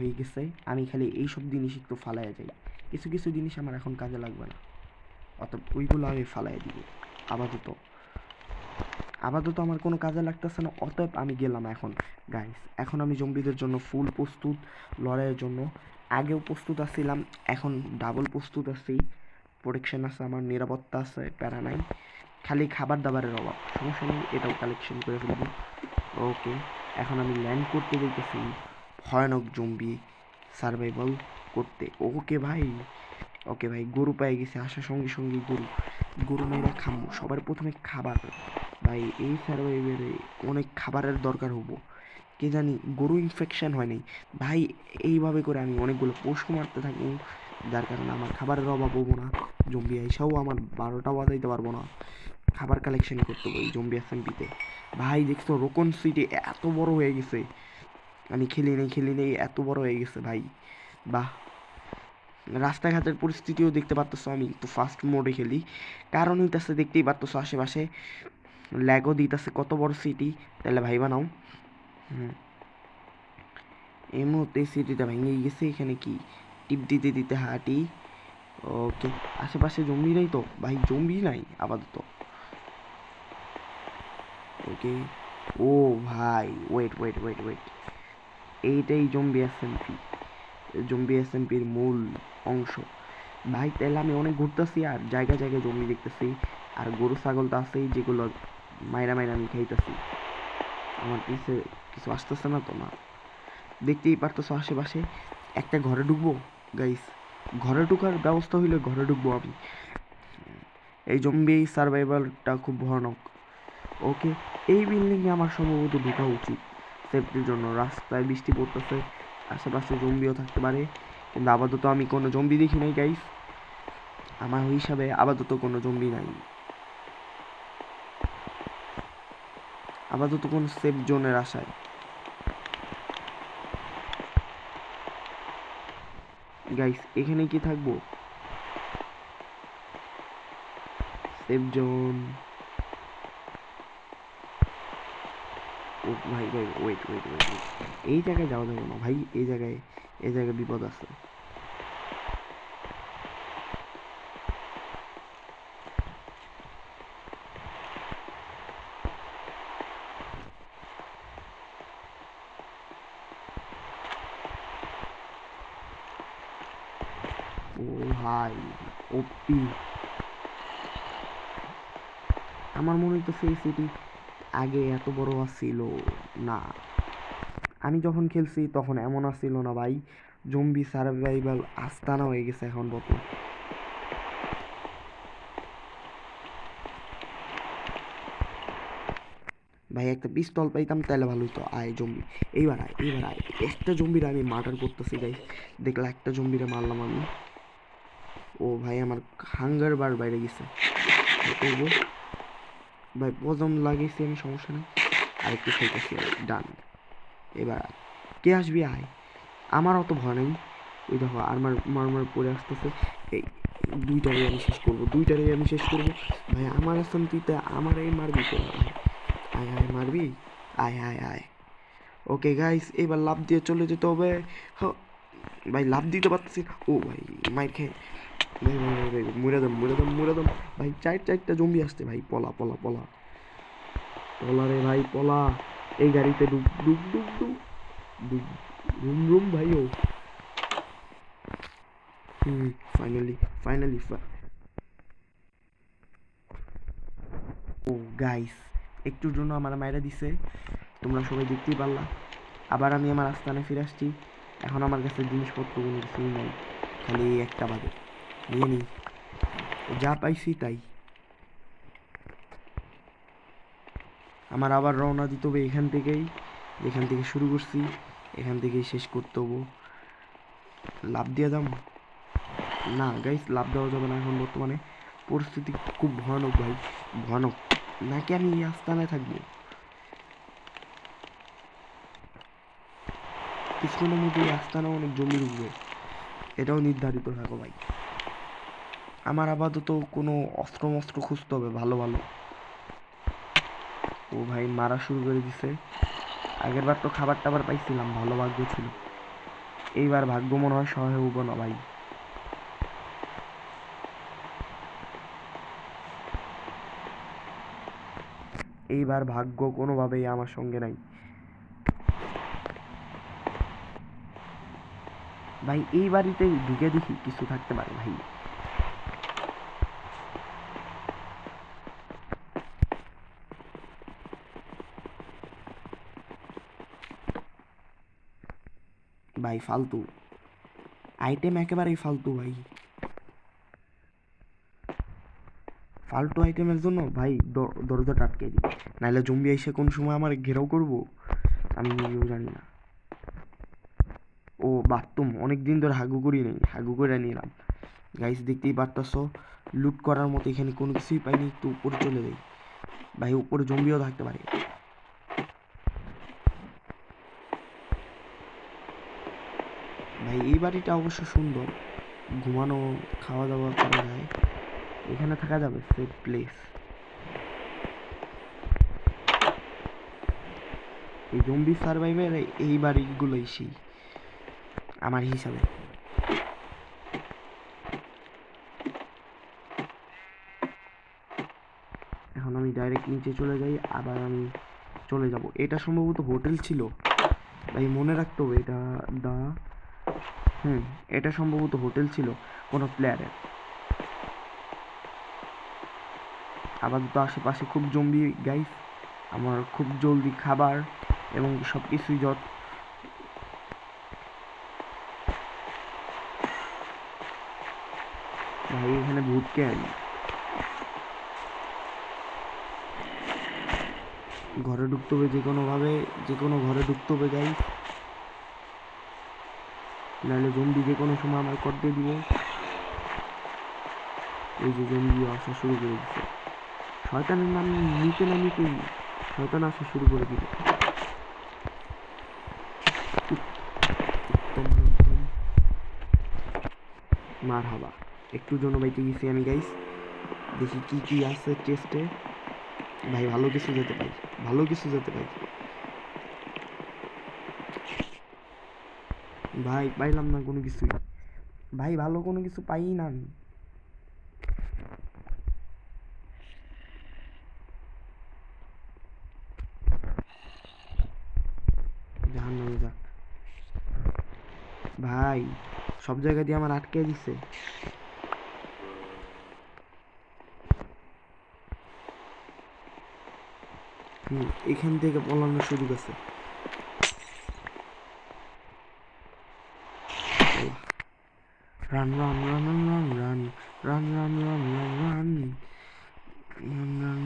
হয়ে গেছে, আমি খালি এইসব জিনিস একটু ফালাইয়া যাই। কিছু কিছু জিনিস আমার এখন কাজে লাগবে না, অতএব ওইগুলো আমি ফালাইয়া দিব। আপাতত আপাতত আমার কোনো কাজে লাগতেছে না, অতএব আমি গেলাম এখন। গাইস, এখন আমি জম্বিদের জন্য ফুল প্রস্তুত, লড়াইয়ের জন্য। আগেও প্রস্তুত আছিলাম, এখন ডাবল প্রস্তুত আছি। প্রোটেকশন আছে আমার, নিরাপত্তা আছে, প্যারা নাই। খালি খাবার দাবারের অভাব, সমস্যা নেই, এটাও কালেকশন করে ফেলবো। ওকে, এখন আমি ল্যান্ড করতে দেখতেছি ভয়ানক জম্বি সার্ভাইভাল করতে। ওকে ভাই, ওকে ভাই, গরু পেয়ে গেছে, আসার সঙ্গে সঙ্গে গরু। গরু মেয়েরা খামু, সবার প্রথমে খাবার। ভাই এই সার্ভাইভারে অনেক খাবারের দরকার হবো, কে জানি গরু ইনফেকশন হয় নাই। ভাই এইভাবে করে আমি অনেকগুলো পশু মারতে থাকবো, যার কারণে আমার খাবারের অভাব হবো না। জম্বি আইসাও আমার 12টা বাজাইতে পারবো না। খাবার কালেকশন করতে হবে এই জম্বি এসএমপিতে। ভাই দেখছো রোকন সিটি এত বড় হয়ে গেছে, আমি খেলি নেই এত বড় হয়ে গেছে ভাই। বাহ, রাস্তাঘাটের পরিস্থিতিও দেখতে পারতেছো, আমি একটু ফাস্ট মোডে খেলি, কারণ হইতেছে দেখতেই পারতেছো আশেপাশে ল্যাগও দিতেছে, কত বড় সিটি, তাহলে ভাই বানাও। এই মুহূর্তে সিটিটা ভেঙে গেছে, এখানে কি টিপ দিতে দিতে হাঁটি। ওকে, আশেপাশে জম্বি নাই তো ভাই, জম্বি নাই আপাতত। ওকে, ও ভাই ওয়েট ওয়েট ওয়েট ওয়েট, এইটাই জম্বি এসএমপি, জম্বি এসএমপির মূল অংশ। ভাই তাহলে আমি অনেক ঘুরতেছি আর জায়গায় জায়গায় জমি দেখতেছি, আর গরু ছাগল তো আছেই, যেগুলো মাইরা মাইরা আমি খাইতেছি। আমার পিছে কিছু আসতেছে না তো, না দেখতেই পারতেছো আশেপাশে। একটা ঘরে ঢুকবো গাইস, ঘরে ঢুকার ব্যবস্থা হইলে ঘরে ঢুকবো আমি। এই জম্বি সার্ভাইভালটা খুব ভয়ানক। ওকে, এই বিল্ডিংয়ে আমার সম্ভবত ঢোকা উচিত সেফটির জন্য। রাস্তায় বৃষ্টি পড়তেছে, আশেপাশে জম্বিও থাকতে পারে, কিন্তু আপাতত আমি কোনো জম্বি দেখি নাই গাইস, আমার হিসাবে আপাতত কোনো জম্বি নাই, আপাতত কোনো সেফ জোনের আশায়। গাইস এখানে কি থাকবো, সেফ জোন। ও ভাই ভাই ওয়েট ওয়েট ওয়েট, এই জায়গায় যাওয়া যাবে না ভাই, এই জায়গায় বিপদ আছে। ও ভাই, ওপি, আমার মনে হইতেছে এই সিটি আগে এত বড় ছিল না, আমি যখন খেলছি তখন এমন আসছিল না ভাই। জম্বি সার্ভাইভাল আস্তানা হয়ে গেছে এখন বর্তমান। ভাই একটা পিস্তল পাইতাম তাহলে ভালো হতো। আয় জম্বি, এইবার আয়, এইবার আয়। একটা জম্বির আমি মার্ডার করতেছি গাইস, দেখলা একটা জম্বিরে মারলাম আমি। ও ভাই আমার হাঙ্গার বার বাইরে গেছে, করবো ভাই, পজম লাগিয়েছি আমি, সমস্যা নেই, আরেকটু খাইতেছি, ডান। এবার আয়, কে আসবি আয়, আমার অত ভয় নেই। ওই দেখো আরমার মারমার পরে আসতেছে, এই দুইটারই আমি শেষ করবো, দুইটারই আমি শেষ করবো। ভাই আমার আসাম তুই তো আমার এই মারবি তো, আয় আয় আয় মারবি, আয় আয় আয়। ওকে গাইস, এবার লাফ দিয়ে চলে যেতে হবে। ভাই লাফ দিতে পারতেছি না, ও ভাই মাইর খেয়ে, ভাই ভাই ভাই ভাই মুড়ে দাম মুড়ে দাম মুড়ে দাম। ভাই চারটা জম্বি আসছে ভাই, পলা পলা পলা পলা রে ভাই পলা। এই গাড়িতে ডুব ডুব ডুব ডুব ডুব, রুম রুম ভাই। ও ফাইনালি ফাইনালি। ও গাইস, একটুর জন্য আমার মায়েরা দিছে, তোমরা সবাই দেখতেই পারলা। আবার আমি আমার আস্তানে ফিরে আসছি, এখন আমার কাছে জিনিসপত্র কোনো কিছুই নাই, খালি এই একটা বাদে নিয়ে নিই, যা পাইছি তাই। আমার আবার রওনা দিতে হবে এখান থেকেই, যেখান থেকে শুরু করছি এখান থেকেই শেষ করতে হবো। লাভ দিয়ে দাম, না গাইস লাভ দেওয়া যাবে না এখন, বর্তমানে পরিস্থিতি খুব ভয়ানক ভাই, ভয়ানক। নাকি আমি এই আস্তানায় থাকবো, কিছুক্ষণের মধ্যে এই আস্তানা অনেক জমি ঢুকবে, এটাও নির্ধারিত থাকো ভাই। আমার আপাতত কোনো অস্ত্র মস্ত্র খুঁজতে হবে ভালো ভালো। ও ভাই মারা শুরু করে দিছে, আগের বার তো খাবার টাবার পাইছিলাম, ভালো ভাগ্য ছিল। এইবার ভাগ্য মনে হয় সহায় হবো না ভাই। এইবার ভাগ্য কোনোভাবেই আমার সঙ্গে নাই ভাই। এই বাড়িতে ঢুকে দেখি কিছু থাকতে পারে ভাই। ভাই ফালতু আইটেম, একেবারেই ফালতু ভাই। ফালতু আইটেমের জন্য ভাই দরজাটা আটকে দিই, নাহলে জম্বি এসে কোন সময় আমার ঘেরাও করবো আমি নিজেও জানি না। ও বাথরুম, অনেক দিন ধরে হাগু করি নেই, হাগু করে নিলাম। গাইস দেখতেই পারতাছো লুট করার মতো এখানে কোনো কিছুই পাইনি। একটু উপরে চলে যাই ভাই, উপরে জম্বিও থাকতে পারে। ভাই এই বাড়িটা অবশ্য সুন্দর, ঘুমানো খাওয়া দাওয়া করা যায়, এখানে থাকা যাবে, সেফ প্লেস। এই জম্বি সার্ভাইভের এই বাড়িগুলোই সেই আমার হিসাবে। এখন আমি ডাইরেক্ট নিচে চলে যাই, আবার আমি চলে যাব। এটা সম্ভবত হোটেল ছিল ভাই, মনে রাখতে হবে এটা। দা এটা সম্ভবত হোটেল ছিল কোনো প্লেয়ারের। আপাতত আশেপাশে খুব জম্বি গাইস, আমার খুব জলদি খাবার এবং সব কিছুই ভাই এখানে ভূত কেন? ঘরে ঢুকতে হবে যে কোনোভাবে, যে কোনো ঘরে ঢুকতে হবে গাইস, নাহলে জম্বি যে কোনো সময় আমার কর দিয়ে দিব। এই যে জম্বি আসা শুরু করে দিচ্ছে, শয়তানের নাম নিতে না নিতেই শয়তান আসা শুরু করে দিল। মার হাবা, একটু জন্য বাইতে গেছি আমি গাইস। দেখি কি কি আছে চেস্টে। ভাই ভালো কিছু যেতে পাই, ভালো কিছু যেতে পাই। ভাই পাইলাম না কোনো কিছুই, ভাই ভালো কোনো কিছু পাই না আমি। জাহান্নামে যাক ভাই, সব জায়গা দিয়ে আমার আটকে দিছে। এখান থেকে পলানোর সুযোগ আছে। Run run run run run run run run run run run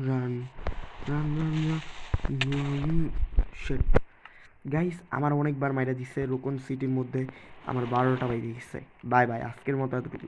run run run run run shit guys, আমার অনেকবার মাইরা দিচ্ছে রোকন সিটির মধ্যে, আমার 12টা বাইরে গেছে। বাই বাই, আজকের মতো এতটুকু।